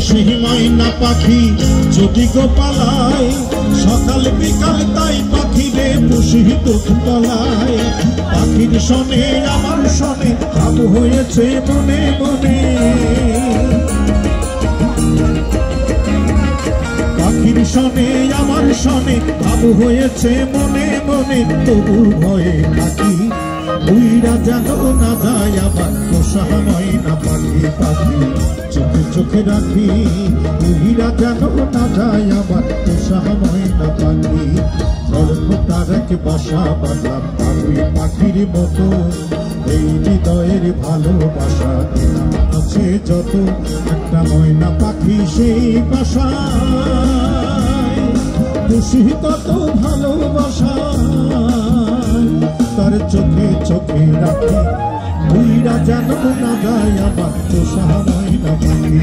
পুষি ময়না পাখি যদি গো পালায়, সকাল বিকাল তাই পাখিরে পুষি দুধ তলায়। পাখির শনে আমার শনে ভাব হয়েছে মনে মনে, পাখির শনে আমার শনে ভাব হয়েছে মনে মনে। তবু ভয়ে থাকি উইরা যেন না যায় আবার পোষা ময়না পাখি। পাখি চোখে চোখে রাখি উইরা যেন না যায় আবার পোষা ময়না পাখি। গল্প তার এক বাসা বাঁধলাম আমি পাখির মতো, এই হৃদয়ের ভালোবাসা আছে যত। একটা ময়না পাখি সেই বাসা খুশি কত ভালোবাসা, তার চোখে চোখে রাখি উইরা যেন না যায় আমার পোষা ময়না পাখি।